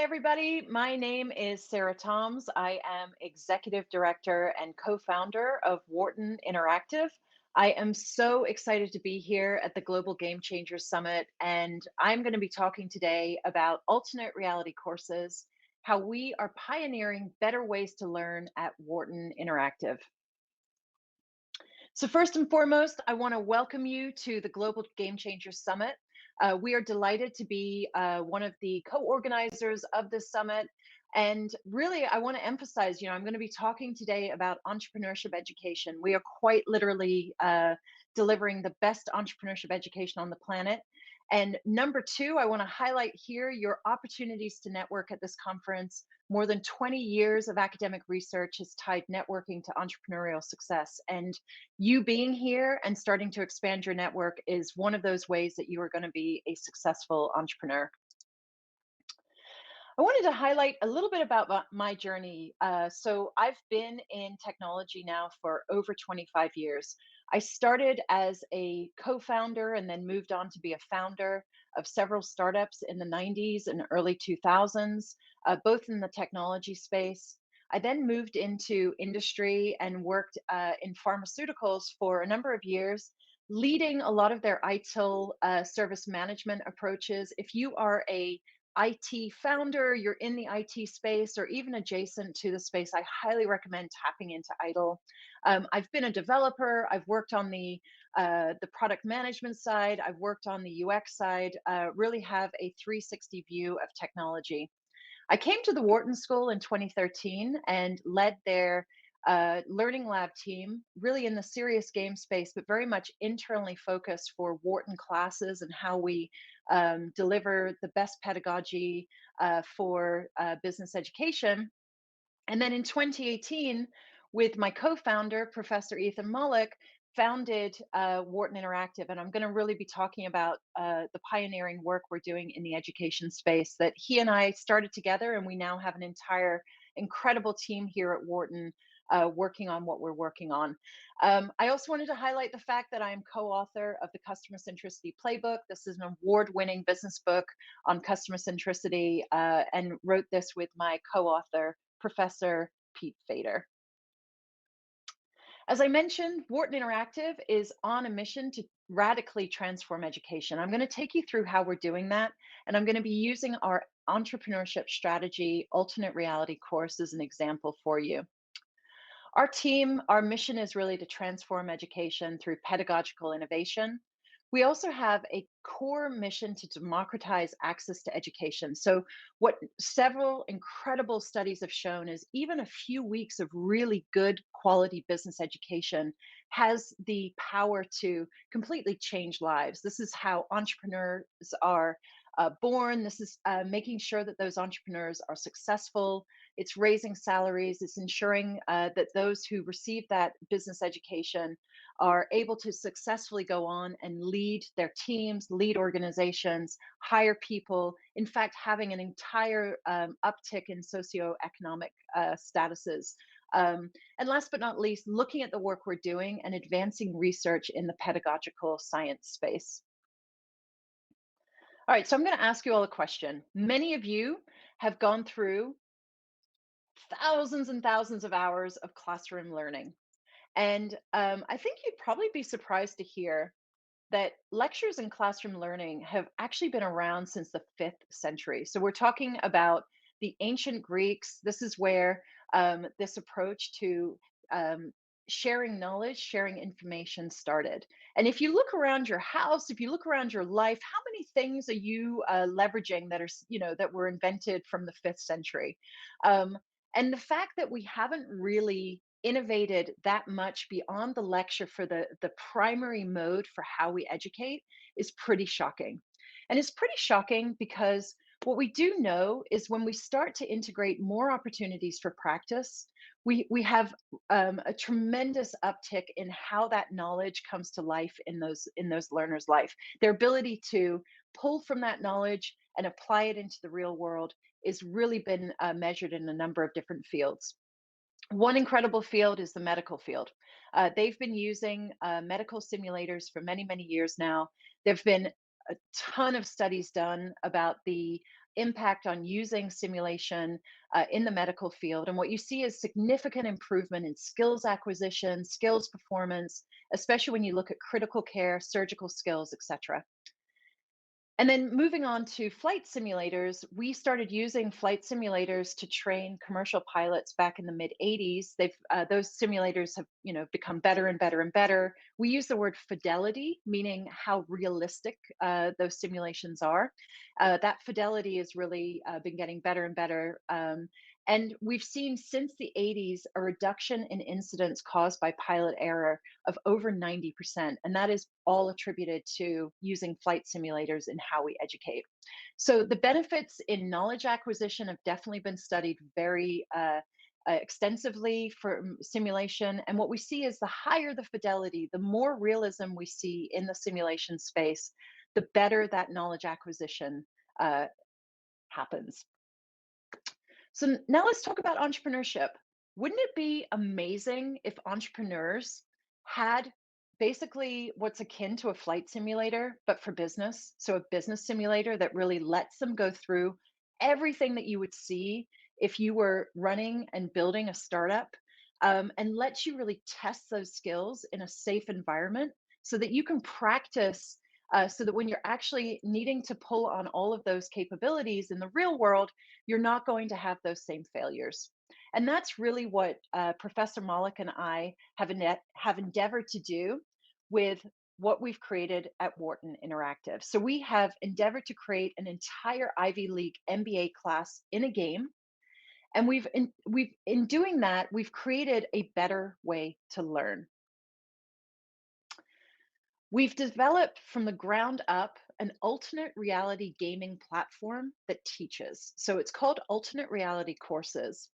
everybody. My name is Sarah Toms. I am Executive Director and co-founder of Wharton Interactive. I am so excited to be here at the Global Game Changers Summit, and I'm going to be talking today about alternate reality courses, how we are pioneering better ways to learn at Wharton Interactive. So first and foremost, I want to welcome you to the Global Game Changers Summit. We are delighted to be one of the co-organizers of this summit. And really, I want to emphasize, I'm going to be talking today about entrepreneurship education. We are quite literally delivering the best entrepreneurship education on the planet. And number two, I want to highlight here your opportunities to network at this conference. More than 20 years of academic research has tied networking to entrepreneurial success. And you being here and starting to expand your network is one of those ways that you are going to be a successful entrepreneur. I wanted to highlight a little bit about my journey. So I've been in technology now for over 25 years. I started as a co-founder and then moved on to be a founder of several startups in the 90s and early 2000s, both in the technology space. I then moved into industry and worked in pharmaceuticals for a number of years, leading a lot of their ITIL service management approaches. If you are a IT founder, you're in the IT space, or even adjacent to the space, I highly recommend tapping into ITIL. I've been a developer. I've worked on the product management side. I've worked on the UX side. Really have a 360 view of technology. I came to the Wharton School in 2013 and led their learning lab team, really in the serious game space, but very much internally focused for Wharton classes and how we deliver the best pedagogy for business education. And then in 2018, with my co-founder, Professor Ethan Mollick, founded Wharton Interactive. And I'm going to really be talking about the pioneering work we're doing in the education space that he and I started together, and we now have an entire incredible team here at Wharton working on what we're working on. I also wanted to highlight the fact that I am co-author of the Customer Centricity Playbook. This is an award-winning business book on customer centricity, and wrote this with my co-author, Professor Pete Fader. As I mentioned, Wharton Interactive is on a mission to radically transform education. I'm going to take you through how we're doing that, and I'm going to be using our entrepreneurship strategy alternate reality course as an example for you. Our mission is really to transform education through pedagogical innovation. We also have a core mission to democratize access to education. So, what several incredible studies have shown is even a few weeks of really good quality business education has the power to completely change lives. This is how entrepreneurs are born. This is making sure that those entrepreneurs are successful. It's raising salaries. It's ensuring that those who receive that business education are able to successfully go on and lead their teams, lead organizations, hire people. In fact, having an entire uptick in socioeconomic statuses. And last but not least, looking at the work we're doing and advancing research in the pedagogical science space. All right, so I'm going to ask you all a question. Many of you have gone through thousands and thousands of hours of classroom learning. And I think you'd probably be surprised to hear that lectures and classroom learning have actually been around since the 5th century. So we're talking about the ancient Greeks. This is where this approach to sharing knowledge, sharing information started. And if you look around your house, if you look around your life, how many things are you leveraging that are, that were invented from the 5th century? And the fact that we haven't really innovated that much beyond the lecture for the primary mode for how we educate is pretty shocking. And it's pretty shocking because what we do know is when we start to integrate more opportunities for practice, we have a tremendous uptick in how that knowledge comes to life in those learners' life. Their ability to pull from that knowledge and apply it into the real world is really been measured in a number of different fields. One incredible field is the medical field. They've been using medical simulators for many, many years now. There have been a ton of studies done about the impact on using simulation in the medical field. And what you see is significant improvement in skills acquisition, skills performance, especially when you look at critical care, surgical skills, etc. And then moving on to flight simulators, we started using flight simulators to train commercial pilots back in the mid 80s. Those simulators have become better and better and better. We use the word fidelity, meaning how realistic those simulations are. That fidelity has really been getting better and better. And we've seen since the 80s a reduction in incidents caused by pilot error of over 90%. And that is all attributed to using flight simulators in how we educate. So the benefits in knowledge acquisition have definitely been studied very extensively for simulation. And what we see is the higher the fidelity, the more realism we see in the simulation space, the better that knowledge acquisition uh, happens. So now let's talk about entrepreneurship. Wouldn't it be amazing if entrepreneurs had basically what's akin to a flight simulator, but for business? So a business simulator that really lets them go through everything that you would see if you were running and building a startup, and lets you really test those skills in a safe environment so that you can practice. So that when you're actually needing to pull on all of those capabilities in the real world, you're not going to have those same failures. And that's really what Professor Malik and I have endeavored to do with what we've created at Wharton Interactive. So we have endeavored to create an entire Ivy League MBA class in a game. And in doing that, we've created a better way to learn. We've developed from the ground up an alternate reality gaming platform that teaches. So it's called Alternate Reality Courses.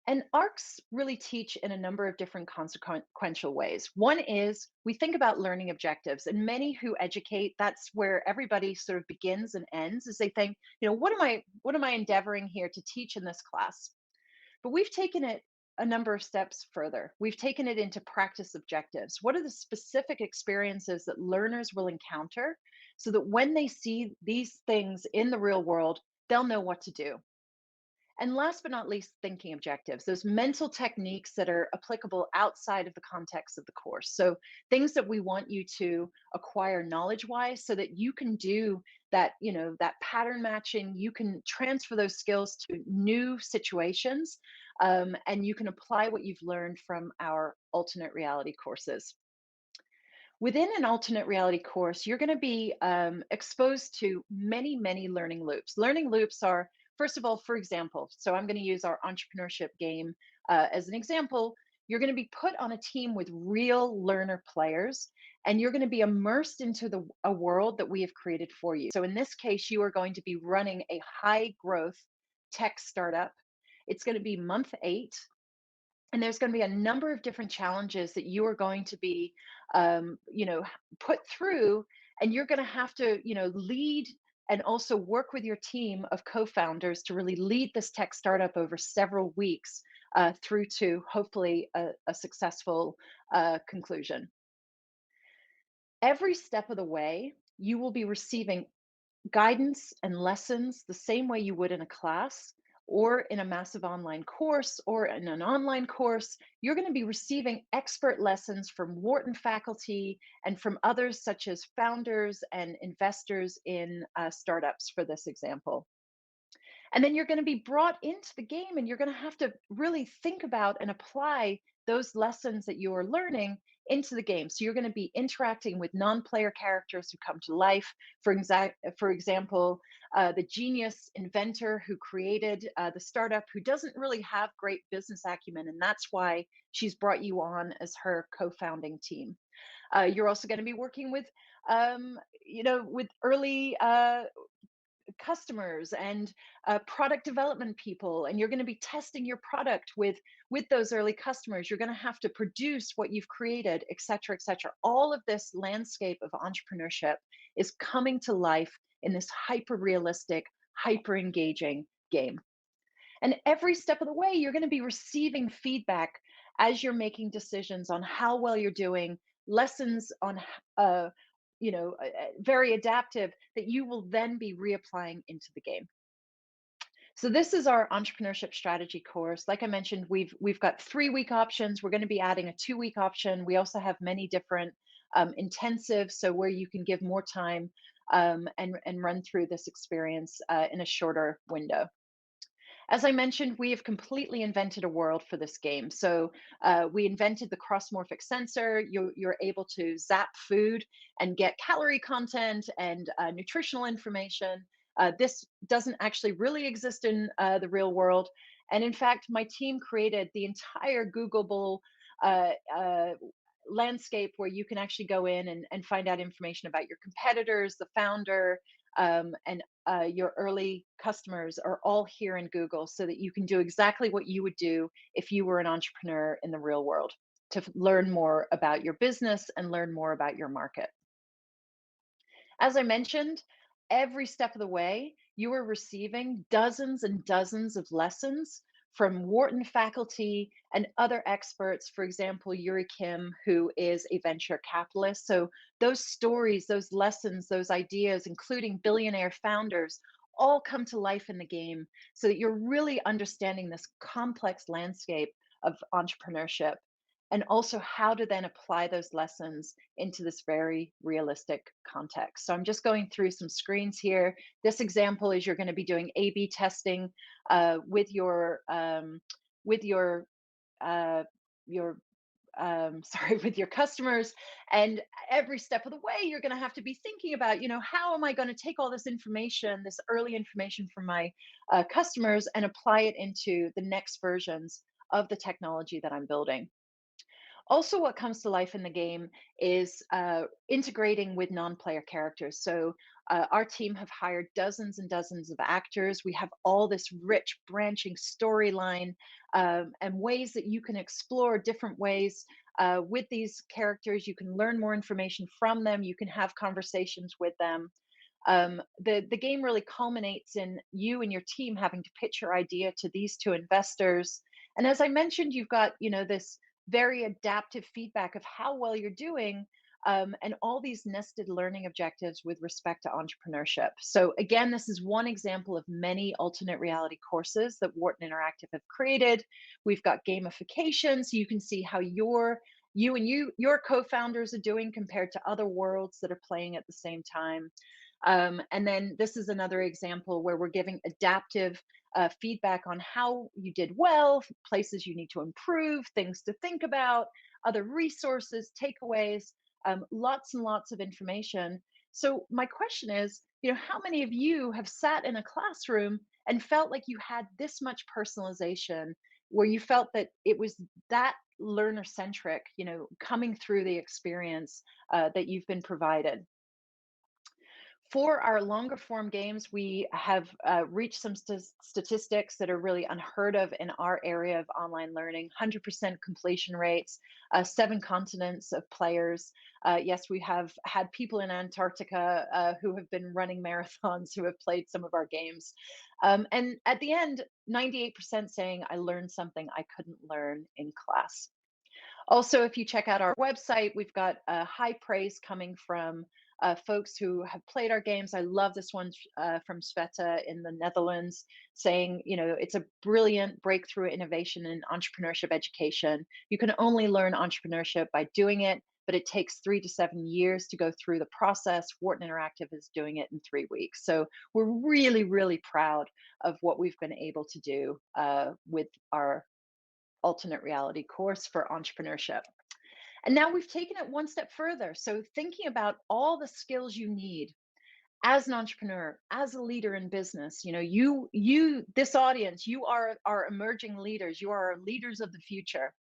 And ARCs really teach in a number of different consequential ways. One is we think about learning objectives, and many who educate, that's where everybody sort of begins and ends, is they think, what am I endeavoring here to teach in this class? But we've taken it a number of steps further. We've taken it into practice objectives. What are the specific experiences that learners will encounter so that when they see these things in the real world, they'll know what to do? And last but not least, thinking objectives, those mental techniques that are applicable outside of the context of the course. So things that we want you to acquire knowledge wise so that you can do that, that pattern matching, you can transfer those skills to new situations, and you can apply what you've learned from our alternate reality courses. Within an alternate reality course, you're going to be exposed to many, many learning loops. Learning loops are, first of all, for example, so I'm going to use our entrepreneurship game as an example. You're going to be put on a team with real learner players, and you're going to be immersed into a world that we have created for you. So in this case, you are going to be running a high growth tech startup. It's going to be month 8, and there's going to be a number of different challenges that you are going to be put through, and you're going to have to lead and also work with your team of co-founders to really lead this tech startup over several weeks through to hopefully a successful conclusion. Every step of the way you will be receiving guidance and lessons the same way you would in a class or in a massive online course or in an online course. You're going to be receiving expert lessons from Wharton faculty and from others such as founders and investors in startups, for this example. And then you're going to be brought into the game, and you're going to have to really think about and apply those lessons that you are learning into the game. So you're going to be interacting with non-player characters who come to life. For example, the genius inventor who created the startup, who doesn't really have great business acumen, and that's why she's brought you on as her co-founding team. You're also going to be working with, with early customers and product development people, and you're going to be testing your product with those early customers. You're going to have to produce what you've created, et cetera, et cetera. All of this landscape of entrepreneurship is coming to life in this hyper realistic, hyper engaging game. And every step of the way, you're going to be receiving feedback as you're making decisions on how well you're doing, lessons on, very adaptive, that you will then be reapplying into the game. So this is our entrepreneurship strategy course. Like I mentioned, we've got 3 week options. We're going to be adding a 2 week option. We also have many different intensives, so where you can give more time and run through this experience in a shorter window. As I mentioned, we have completely invented a world for this game. So we invented the crossmorphic sensor. You're able to zap food and get calorie content and nutritional information. This doesn't actually really exist in the real world. And in fact, my team created the entire Googleable uh, uh, landscape where you can actually go in and find out information about your competitors, the founder, and your early customers are all here in Google so that you can do exactly what you would do if you were an entrepreneur in the real world to learn more about your business and learn more about your market. As I mentioned, every step of the way, you are receiving dozens and dozens of lessons from Wharton faculty and other experts. For example, Yuri Kim, who is a venture capitalist. So, those stories, those lessons, those ideas, including billionaire founders, all come to life in the game so that you're really understanding this complex landscape of entrepreneurship and also how to then apply those lessons into this very realistic context. So I'm just going through some screens here. This example is you're going to be doing A/B testing with with uh, your sorry, with your customers, and every step of the way you're going to have to be thinking about, how am I going to take all this information, this early information from my customers, and apply it into the next versions of the technology that I'm building. Also, what comes to life in the game is integrating with non-player characters. So our team have hired dozens and dozens of actors. We have all this rich branching storyline and ways that you can explore different ways with these characters. You can learn more information from them. You can have conversations with them. The game really culminates in you and your team having to pitch your idea to these two investors. And as I mentioned, you've got this very adaptive feedback of how well you're doing, and all these nested learning objectives with respect to entrepreneurship. So again, this is one example of many alternate reality courses that Wharton Interactive have created. We've got gamification, so you can see how your co-founders are doing compared to other worlds that are playing at the same time. And then this is another example where we're giving adaptive feedback on how you did well, places you need to improve, things to think about, other resources, takeaways, lots and lots of information. So my question is, how many of you have sat in a classroom and felt like you had this much personalization, where you felt that it was that learner centric, coming through the experience that you've been provided? For our longer form games, we have reached some statistics that are really unheard of in our area of online learning. 100% completion rates, 7 continents of players. Yes, we have had people in Antarctica who have been running marathons who have played some of our games. And at the end, 98% saying, I learned something I couldn't learn in class. Also, if you check out our website, we've got high praise coming from folks who have played our games. I love this one from Sveta in the Netherlands, saying, it's a brilliant breakthrough innovation in entrepreneurship education. You can only learn entrepreneurship by doing it, but it takes 3 to 7 years to go through the process. Wharton Interactive is doing it in 3 weeks. So we're really, really proud of what we've been able to do with our alternate reality course for entrepreneurship. And now we've taken it one step further. So thinking about all the skills you need as an entrepreneur, as a leader in business, this audience, you are our emerging leaders. You are our leaders of the future.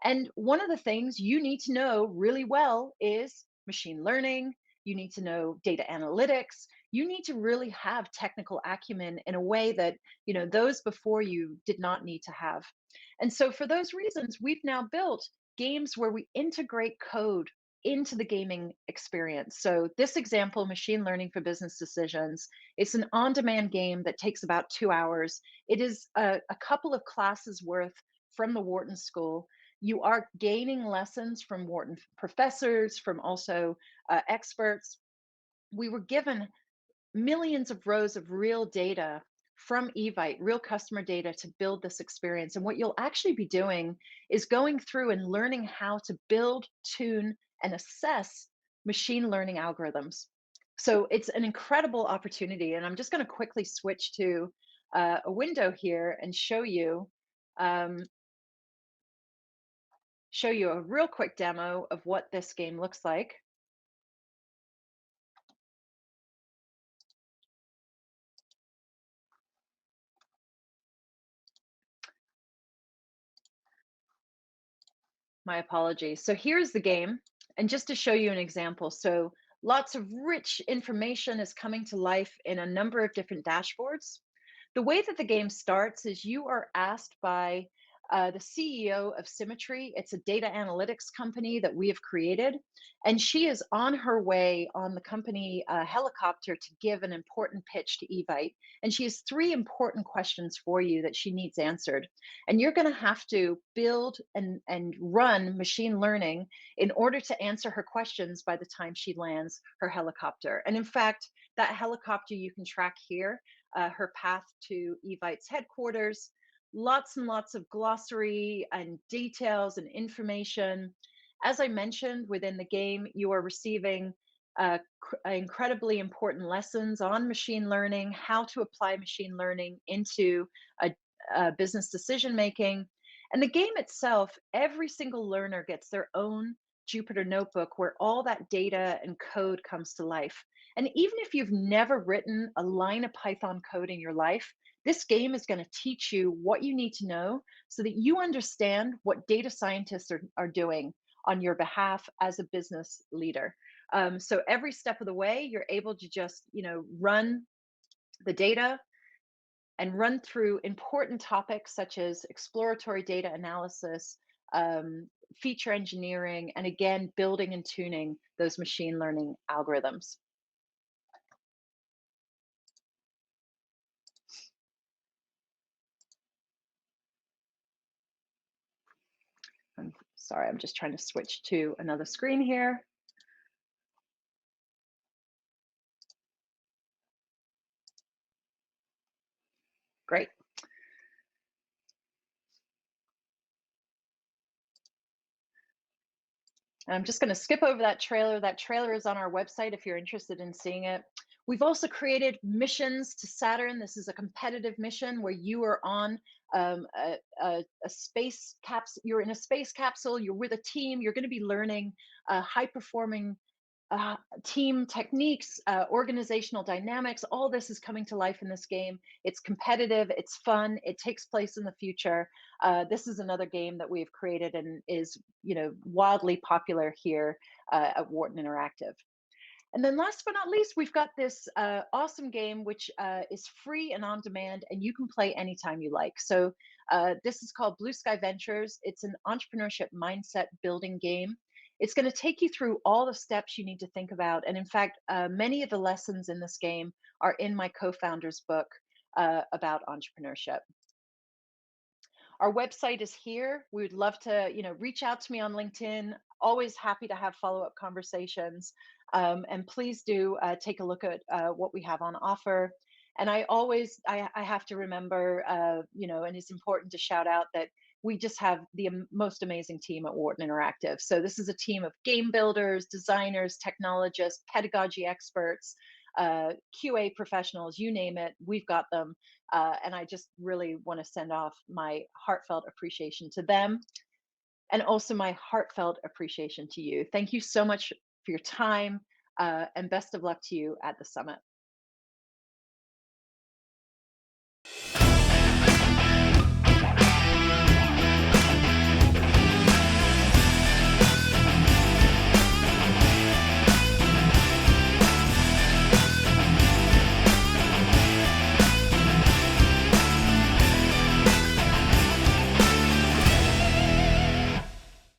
And one of the things you need to know really well is machine learning. You need to know data analytics. You need to really have technical acumen in a way that, those before you did not need to have. And so for those reasons, we've now built games where we integrate code into the gaming experience. So this example, machine learning for business decisions, it's an on-demand game that takes about 2 hours. It is a couple of classes worth from the Wharton School. You are gaining lessons from Wharton professors, from also experts. We were given millions of rows of real data from Evite, real customer data to build this experience. And what you'll actually be doing is going through and learning how to build, tune, and assess machine learning algorithms. So it's an incredible opportunity. And I'm just going to quickly switch to a window here and um, show you a real quick demo of what this game looks like. My apologies. So here's the game. And just to show you an example, so lots of rich information is coming to life in a number of different dashboards. The way that the game starts is you are asked by the CEO of Symmetry. It's a data analytics company that we have created. And she is on her way on the company helicopter to give an important pitch to Evite. And she has three important questions for you that she needs answered. And you're going to have to build and run machine learning in order to answer her questions by the time she lands her helicopter. And in fact, that helicopter you can track here, her path to Evite's headquarters, lots and lots of glossary and details and information. As I mentioned, within the game, you are receiving incredibly important lessons on machine learning, how to apply machine learning into business decision making. And the game itself, every single learner gets their own Jupyter notebook where all that data and code comes to life. And even if you've never written a line of Python code in your life, this game is going to teach you what you need to know so that you understand what data scientists are doing on your behalf as a business leader. So every step of the way, you're able to just, run the data and run through important topics such as exploratory data analysis, feature engineering, and again, building and tuning those machine learning algorithms. I'm sorry, I'm just trying to switch to another screen here. Great. And I'm just going to skip over that trailer. That trailer is on our website if you're interested in seeing it. We've also created missions to Saturn. This is a competitive mission where you are on a space capsule. You're in a space capsule. You're with a team. You're going to be learning high performing team techniques, organizational dynamics. All this is coming to life in this game. It's competitive, it's fun, it takes place in the future. This is another game that we've created and is, wildly popular here at Wharton Interactive. And then last but not least, we've got this awesome game, which is free and on demand, and you can play anytime you like. So this is called Blue Sky Ventures. It's an entrepreneurship mindset building game. It's going to take you through all the steps you need to think about. And in fact, many of the lessons in this game are in my co-founder's book about entrepreneurship. Our website is here. We would love to, reach out to me on LinkedIn. Always happy to have follow-up conversations. And please do take a look at what we have on offer. And I have to remember, and it's important to shout out that we just have the most amazing team at Wharton Interactive. So this is a team of game builders, designers, technologists, pedagogy experts, QA professionals, you name it, we've got them. And I just really want to send off my heartfelt appreciation to them and also my heartfelt appreciation to you. Thank you so much for your time and best of luck to you at the summit.